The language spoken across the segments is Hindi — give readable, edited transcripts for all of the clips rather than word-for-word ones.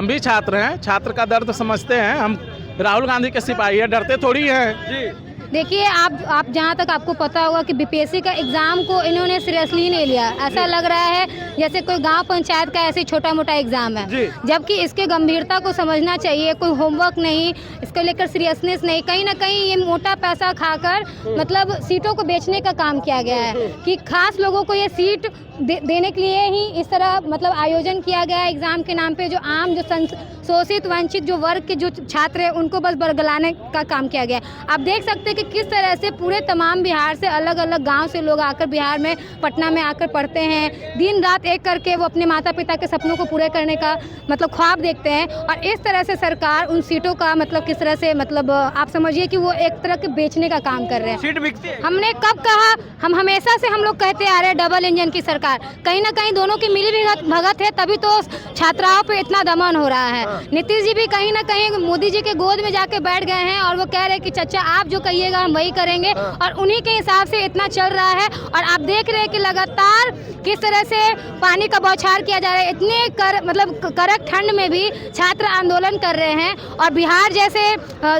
हम भी छात्र हैं, छात्र का दर्द समझते हैं। हम राहुल गांधी के सिपाही हैं, डरते थोड़ी हैं जी। देखिए आप जहाँ तक आपको पता होगा कि बीपीएससी का एग्ज़ाम को इन्होंने सीरियसली नहीं लिया। ऐसा लग रहा है जैसे कोई गांव पंचायत का ऐसे छोटा मोटा एग्ज़ाम है, जबकि इसके गंभीरता को समझना चाहिए। कोई होमवर्क नहीं, इसको लेकर सीरियसनेस नहीं। कहीं ना कहीं ये मोटा पैसा खाकर मतलब सीटों को बेचने का काम किया गया है कि खास लोगों को ये सीट देने के लिए ही इस तरह मतलब आयोजन किया गया है एग्ज़ाम के नाम पे। जो आम जो शोषित वंचित जो वर्ग के जो छात्र हैं उनको बस बरगलाने का काम किया गया है। आप देख सकते हैं कि किस तरह से पूरे तमाम बिहार से अलग अलग गांव से लोग आकर बिहार में पटना में आकर पढ़ते हैं। दिन रात एक करके वो अपने माता पिता के सपनों को पूरे करने का मतलब ख्वाब देखते हैं। और इस तरह से सरकार उन सीटों का मतलब किस तरह से मतलब आप समझिए कि वो एक तरह के बेचने का काम कर रहे हैं। सीट बिकती है। हमने कब कहा, हम हमेशा से हम लोग कहते आ रहे हैं डबल इंजन की सरकार। कहीं ना कहीं दोनों की मिली भगत है, तभी तो छात्राओं पे इतना दमन हो रहा है। नीतीश जी भी कहीं ना कहीं मोदी जी के गोद में जाके बैठ गए हैं और वो कह रहे हैं कि चाचा आप जो कहिएगा हम वही करेंगे, और उन्हीं के हिसाब से इतना चल रहा है। और आप देख रहे हैं कि लगातार किस तरह से पानी का बौछार किया जा रहा है। इतने मतलब कड़क ठंड में भी छात्र आंदोलन कर रहे हैं। और बिहार जैसे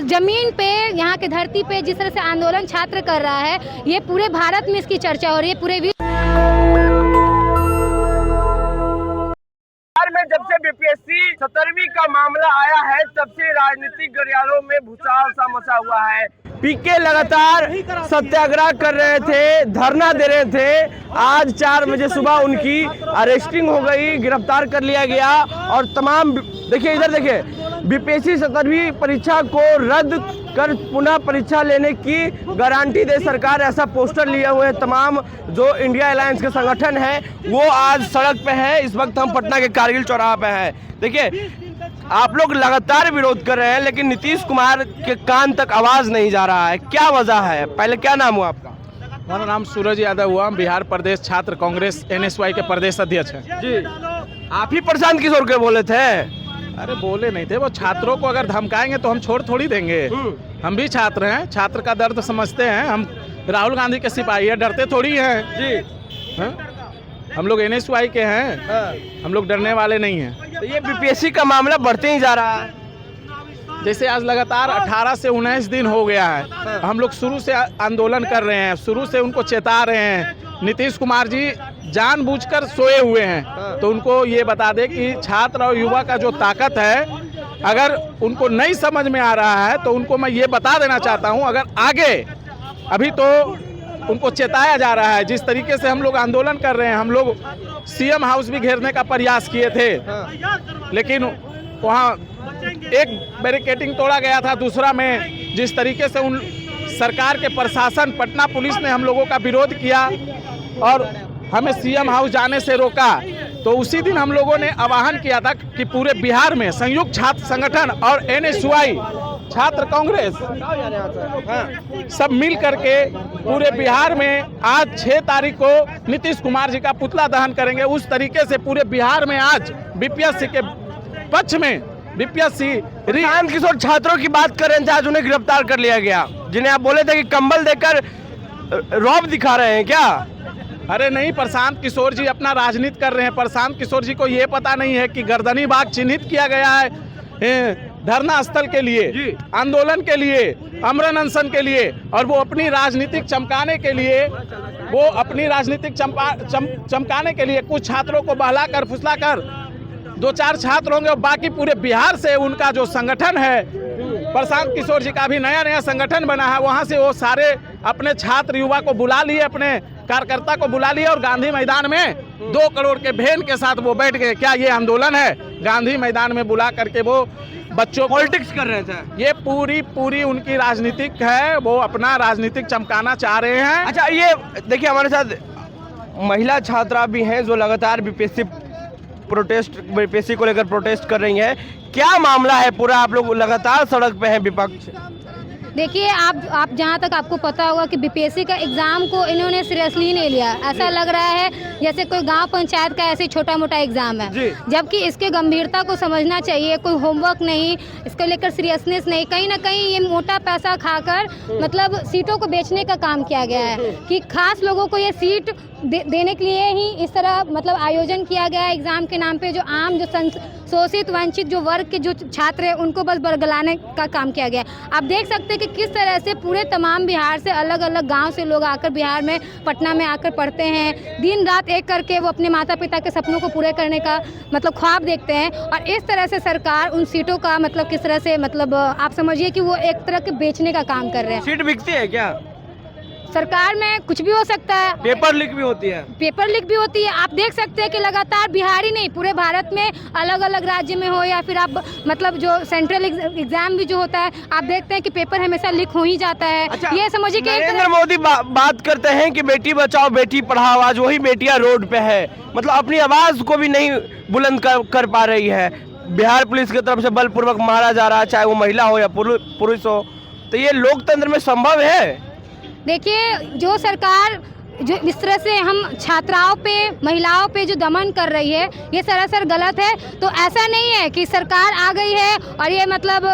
जमीन पे, यहाँ की धरती पे जिस तरह से आंदोलन छात्र कर रहा है, ये पूरे भारत में इसकी चर्चा हो रही है, पूरे में जब से बीपीएससी 17वीं का मामला आया है तब से राजनीतिक गलियारों में भूचाल सा मचा हुआ है। पीके लगातार सत्याग्रह कर रहे थे, धरना दे रहे थे। आज 4 बजे सुबह उनकी अरेस्टिंग हो गई, गिरफ्तार कर लिया गया। और तमाम देखिए, इधर देखिए, बीपीएससी 17वीं परीक्षा को रद्द कर पुनः परीक्षा लेने की गारंटी दे सरकार, ऐसा पोस्टर लिए हुए हैं। तमाम जो इंडिया अलायंस के संगठन है वो आज सड़क पे है। इस वक्त हम पटना के कारगिल चौराहा पे हैं। देखिए, आप लोग लगातार विरोध कर रहे हैं लेकिन नीतीश कुमार के कान तक आवाज नहीं जा रहा है, क्या वजह है? पहले क्या नाम हुआ आपका? हमारा नाम सूरज यादव हुआ, बिहार प्रदेश छात्र कांग्रेस NSY के प्रदेश अध्यक्ष हैं जी। आप ही प्रशांत किशोर के बोले थे? अरे बोले नहीं थे, वो छात्रों को अगर धमकाएंगे तो हम छोड़ थोड़ी देंगे। हम भी छात्र हैं, छात्र का दर्द समझते हैं। हम राहुल गांधी के सिपाही हैं, डरते थोड़ी हैं जी। हम लोग NSY के हैं, हम लोग डरने वाले नहीं हैं। तो ये बीपीएससी का मामला बढ़ते ही जा रहा है। जैसे आज लगातार 18 से 19 दिन हो गया है, हम लोग शुरू से आंदोलन कर रहे हैं, शुरू से उनको चेता रहे हैं। नीतीश कुमार जी जानबूझकर सोए हुए हैं, तो उनको ये बता दे कि छात्र और युवा का जो ताकत है, अगर उनको नहीं समझ में आ रहा है तो उनको मैं ये बता देना चाहता हूँ, अगर आगे अभी तो उनको चेताया जा रहा है। जिस तरीके से हम लोग आंदोलन कर रहे हैं, हम लोग CM हाउस भी घेरने का प्रयास किए थे, लेकिन वहाँ एक बैरिकेडिंग तोड़ा गया था, दूसरा में जिस तरीके से उन सरकार के प्रशासन, पटना पुलिस ने हम लोगों का विरोध किया और हमें CM हाउस जाने से रोका, तो उसी दिन हम लोगों ने आह्वान किया था कि पूरे बिहार में संयुक्त छात्र संगठन और NSY छात्र कांग्रेस सब मिल करके पूरे बिहार में आज 6 तारीख को नीतीश कुमार जी का पुतला दहन करेंगे। उस तरीके से पूरे बिहार में आज बीपीएससी के पक्ष में बीपीएससी प्रशांत किशोर छात्रों की बात कर रहे थे, आज उन्हें गिरफ्तार कर लिया गया, जिन्हें आप बोले थे कि कंबल देकर रौब दिखा रहे हैं क्या? अरे नहीं, प्रशांत किशोर जी अपना राजनीति कर रहे हैं। प्रशांत किशोर जी को ये पता नहीं है कि गर्दनी बाग चिन्हित किया गया है धरना स्थल के लिए, आंदोलन के लिए, अमरन अनशन के लिए, और वो अपनी राजनीतिक चमकाने के लिए, वो अपनी राजनीतिक चमकाने के लिए कुछ छात्रों को बहलाकर फुसलाकर 2-4 छात्र होंगे और बाकी पूरे बिहार से उनका जो संगठन है, प्रशांत किशोर जी का भी नया संगठन बना है, वहाँ से वो सारे अपने छात्र युवा को बुला लिए, अपने कार्यकर्ता को बुला लिए और गांधी मैदान में 2 करोड़ के भेन के साथ वो बैठ गए। क्या ये आंदोलन है? गांधी मैदान में बुला करके वो बच्चों पॉलिटिक्स कर रहे थे। ये पूरी उनकी राजनीतिक है, वो अपना राजनीतिक चमकाना चाह रहे हैं। अच्छा, ये देखिए, हमारे साथ महिला छात्रा भी हैं जो लगातार बीपीएससी को लेकर प्रोटेस्ट कर रही हैं। क्या मामला है पूरा? आप लोग लगातार सड़क पे हैं, विपक्ष। देखिए आप जहाँ तक आपको पता होगा कि बीपीएससी का एग्ज़ाम को इन्होंने सीरियसली नहीं लिया। ऐसा लग रहा है जैसे कोई गांव पंचायत का ऐसे छोटा मोटा एग्ज़ाम है, जबकि इसके गंभीरता को समझना चाहिए। कोई होमवर्क नहीं, इसको लेकर सीरियसनेस नहीं। कहीं ना कहीं ये मोटा पैसा खाकर मतलब सीटों को बेचने का काम किया गया है कि खास लोगों को ये सीट देने के लिए ही इस तरह मतलब आयोजन किया गया है एग्ज़ाम के नाम पे। जो आम जो शोषित वंचित जो वर्ग के जो छात्र हैं उनको बस बरगलाने का काम किया गया है। आप देख सकते हैं कि किस तरह से पूरे तमाम बिहार से अलग अलग गांव से लोग आकर बिहार में पटना में आकर पढ़ते हैं। दिन रात एक करके वो अपने माता पिता के सपनों को पूरे करने का मतलब ख्वाब देखते हैं। और इस तरह से सरकार उन सीटों का मतलब किस तरह से मतलब आप समझिए कि वो एक तरह के बेचने का काम कर रहे हैं। सीट बिकती है क्या? सरकार में कुछ भी हो सकता है, पेपर लीक भी होती है। पेपर लीक भी होती है। आप देख सकते हैं कि लगातार बिहार ही नहीं पूरे भारत में अलग अलग राज्य में हो या फिर आप मतलब जो सेंट्रल एग्जाम भी जो होता है आप देखते हैं कि पेपर हमेशा लीक हो ही जाता है। अच्छा, ये समझिए कि नरेंद्र मोदी बात करते हैं कि बेटी बचाओ बेटी पढ़ाओ, आज वही बेटियां रोड पे है, मतलब अपनी आवाज को भी नहीं बुलंद कर पा रही है। बिहार पुलिस की तरफ से बलपूर्वक मारा जा रहा है, चाहे वो महिला हो या पुरुष हो। तो ये लोकतंत्र में संभव है? देखिए, जो सरकार जो इस तरह से हम छात्राओं पे महिलाओं पे जो दमन कर रही है ये सरासर गलत है। तो ऐसा नहीं है कि सरकार आ गई है और ये मतलब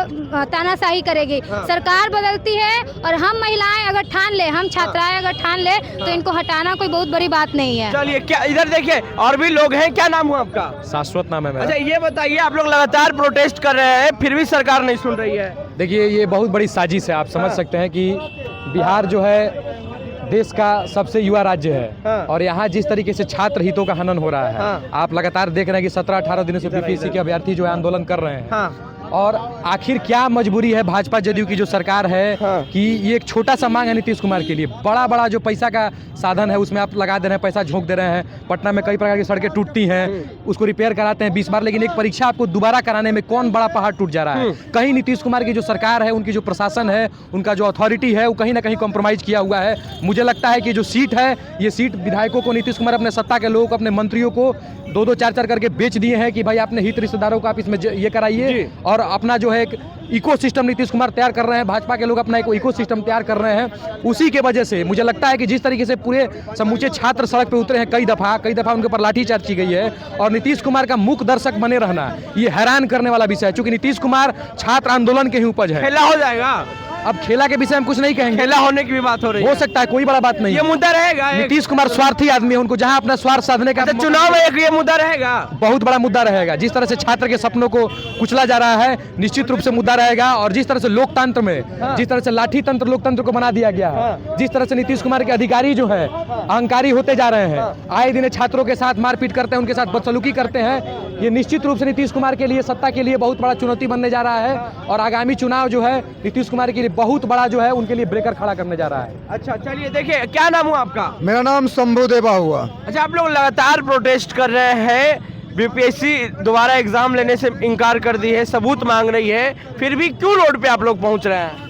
तानाशाही करेगी। सरकार बदलती है और हम महिलाएं अगर ठान ले, हम छात्राएं अगर ठान ले तो इनको हटाना कोई बहुत बड़ी बात नहीं है। चलिए, क्या इधर देखिए और भी लोग हैं। क्या नाम हुआ आपका? शाश्वत नाम है मेरा। अच्छा, ये बताइए, आप लोग लगातार प्रोटेस्ट कर रहे हैं फिर भी सरकार नहीं सुन रही है। देखिए, ये बहुत बड़ी साजिश है। आप समझ सकते हैं कि बिहार जो है देश का सबसे युवा राज्य है और यहाँ जिस तरीके से छात्र हितों का हनन हो रहा है, आप लगातार देख रहे हैं कि 17-18 दिनों से बीपीएससी के अभ्यर्थी जो है आंदोलन कर रहे हैं। और आखिर क्या मजबूरी है भाजपा जदयू की जो सरकार है कि ये एक छोटा सा मांग है नीतीश कुमार के लिए, बड़ा बड़ा जो पैसा का साधन है उसमें आप लगा दे रहे हैं, पैसा झोंक दे रहे हैं। पटना में कई प्रकार की सड़कें टूटती हैं, उसको रिपेयर कराते हैं 20 बार, लेकिन एक परीक्षा आपको दोबारा कराने में कौन बड़ा पहाड़ टूट जा रहा है? कहीं नीतीश कुमार की जो सरकार है, उनकी जो प्रशासन है, उनका जो अथॉरिटी है, वो कहीं ना कहीं कॉम्प्रोमाइज किया हुआ है। मुझे लगता है कि जो सीट है, ये सीट विधायकों को नीतीश कुमार अपने सत्ता के लोगों को, अपने मंत्रियों को 2-2 4-4 करके बेच दिए हैं कि भाई अपने हित रिश्तेदारों को आप इसमें ये कराइए, और अपना जो है एक इकोसिस्टम नीतीश कुमार तैयार कर रहे हैं, भाजपा के लोग अपना एक इकोसिस्टम तैयार कर रहे हैं। उसी के वजह से मुझे लगता है कि जिस तरीके से पूरे समूचे छात्र सड़क पे उतरे हैं, कई दफा उनके ऊपर लाठीचार्ज की गई है, और नीतीश कुमार का मुख्य दर्शक बने रहना ये हैरान करने वाला विषय है, क्योंकि नीतीश कुमार छात्र आंदोलन के ही उपज है। खेला हो जाएगा। अब खेला के विषय हम कुछ नहीं कहेंगे, खेला होने की भी बात हो रही है। हो सकता है, कोई बड़ा बात नहीं। ये मुद्दा रहेगा। नीतीश कुमार स्वार्थी आदमी है, उनको जहां अपना स्वार्थ साधने का चुनाव में एक ये मुद्दा रहेगा, बहुत बड़ा मुद्दा रहेगा। जिस तरह से छात्र के सपनों को कुचला जा रहा है, निश्चित रूप से मुद्दा रहेगा। और जिस तरह से लोकतंत्र में जिस तरह से लाठी तंत्र लोकतंत्र को बना दिया गया है, जिस तरह से नीतीश कुमार के अधिकारी जो है अहंकारी होते जा रहे हैं, आए दिन छात्रों के साथ मारपीट करते हैं, उनके साथ बदसलूकी करते हैं, ये निश्चित रूप से नीतीश कुमार के लिए, सत्ता के लिए बहुत बड़ा चुनौती बनने जा रहा है। और आगामी चुनाव जो है नीतीश कुमार के लिए बहुत बड़ा जो है उनके लिए ब्रेकर खड़ा करने जा रहा है। अच्छा, चलिए, देखिए, क्या नाम हुआ आपका? मेरा नाम शंभू देवा हुआ। अच्छा, आप लोग लगातार प्रोटेस्ट कर रहे हैं, बीपीएससी दोबारा एग्जाम लेने से इनकार कर दी है, सबूत मांग रही है, फिर भी क्यों रोड पे आप लोग पहुंच रहे हैं?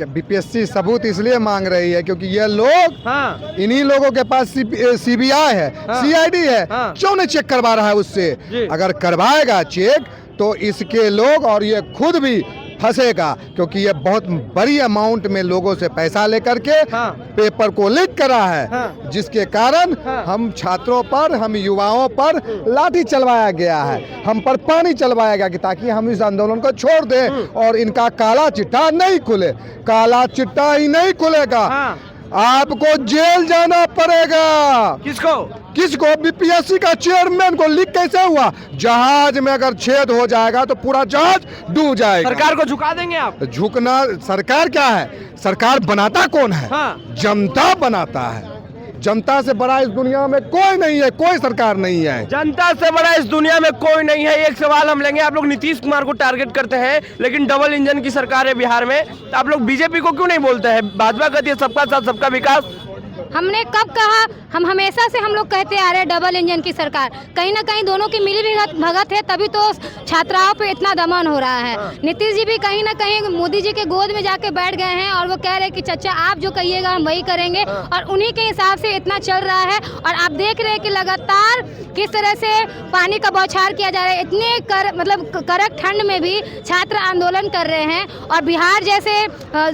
बीपीएससी सबूत इसलिए मांग रही है क्योंकि ये लोग इन्हीं लोगों के पास सीबीआई है, सीआईडी है, क्यों नहीं चेक करवा रहा है उससे? अगर करवाएगा चेक तो इसके लोग और ये खुद भी फंसेगा, क्योंकि ये बहुत बड़ी अमाउंट में लोगों से पैसा लेकर के पेपर को लीक करा है, जिसके कारण हम छात्रों पर, हम युवाओं पर लाठी चलवाया गया है, हम पर पानी चलवाया गया कि ताकि हम इस आंदोलन को छोड़ दें और इनका काला चिट्ठा नहीं खुले। काला चिट्ठा ही नहीं खुलेगा, आपको जेल जाना पड़ेगा। किसको? बीपीएससी का चेयरमैन को। लीक कैसे हुआ? जहाज में अगर छेद हो जाएगा तो पूरा जहाज डूब जाएगा। सरकार को झुका देंगे आप? झुकना, सरकार क्या है? सरकार बनाता कौन है? जनता बनाता है। जनता से बड़ा इस दुनिया में कोई नहीं है, कोई सरकार नहीं है। जनता से बड़ा इस दुनिया में कोई नहीं है। एक सवाल हम लेंगे, आप लोग नीतीश कुमार को टारगेट करते हैं, लेकिन डबल इंजन की सरकार है बिहार में, तो आप लोग बीजेपी को क्यों नहीं बोलते हैं? भाजपा कहती है सबका साथ सबका विकास। हमने कब कहा? हम हमेशा से हम लोग कहते आ रहे हैं डबल इंजन की सरकार। कहीं ना कहीं दोनों की मिली भगत है, तभी तो छात्राओं पे इतना दमन हो रहा है। नीतीश जी भी कहीं ना कहीं मोदी जी के गोद में जाके बैठ गए हैं और वो कह रहे हैं कि चाचा आप जो कहिएगा हम वही करेंगे, और उन्हीं के हिसाब से इतना चल रहा है। और आप देख रहे हैं कि लगातार किस तरह से पानी का बौछार किया जा रहा है। इतने मतलब कड़क ठंड में भी छात्र आंदोलन कर रहे हैं, और बिहार जैसे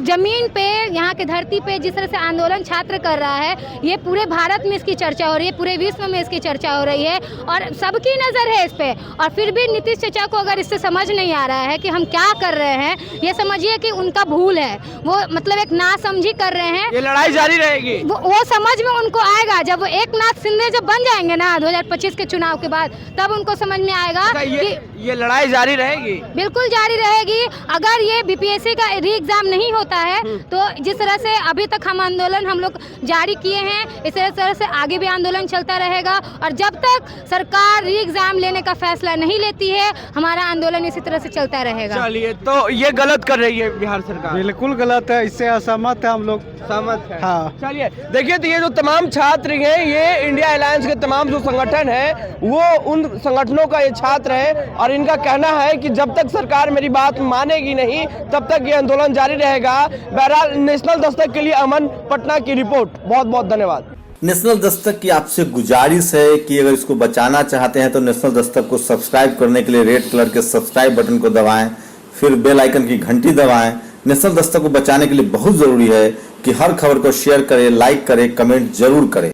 जमीन पे, यहाँ की धरती पे जिस तरह से आंदोलन छात्र कर रहा है, है, ये पूरे भारत में इसकी चर्चा हो रही है, पूरे विश्व में इसकी चर्चा हो रही है और सबकी नज़र है इस पे। और फिर भी नीतीश चाचा को अगर इससे समझ नहीं आ रहा है कि हम क्या कर रहे हैं, ये समझिए कि उनका भूल है, वो मतलब एक नासमझी कर रहे हैं। ये लड़ाई जारी रहेगी, वो समझ में उनको आएगा जब वो एकनाथ शिंदे जब बन जाएंगे ना 2025 के चुनाव के बाद, तब उनको समझ में आएगा कि ये लड़ाई जारी रहेगी। बिल्कुल जारी रहेगी। अगर ये बीपीएससी का री एग्जाम नहीं होता है तो जिस तरह से अभी तक हम लोग जारी किए हैं, इस तरह से आगे भी आंदोलन चलता रहेगा और जब तक सरकार री एग्जाम लेने का फैसला नहीं लेती है, हमारा आंदोलन इसी तरह से चलता रहेगा। चलिए, तो ये गलत कर रही है बिहार सरकार। बिल्कुल गलत है, इससे असहमत है हम लोग। सहमत है। हाँ। चलिए, देखिए तो ये जो तमाम छात्र हैं, ये इंडिया अलायंस के तमाम जो संगठन है, वो उन संगठनों का ये छात्र है और इनका कहना है कि जब तक सरकार मेरी बात मानेगी नहीं तब तक ये आंदोलन जारी रहेगा। बहरहाल, नेशनल दस्तक के लिए अमन पटना की रिपोर्ट। बहुत बहुत धन्यवाद। नेशनल दस्तक की आपसे गुजारिश है कि अगर इसको बचाना चाहते हैं तो नेशनल दस्तक को सब्सक्राइब करने के लिए रेड कलर के सब्सक्राइब बटन को दबाएं, फिर बेल आइकन की घंटी दबाएं। नेशनल दस्तक को बचाने के लिए बहुत जरूरी है कि हर खबर को शेयर करें, लाइक करें, कमेंट जरूर करें।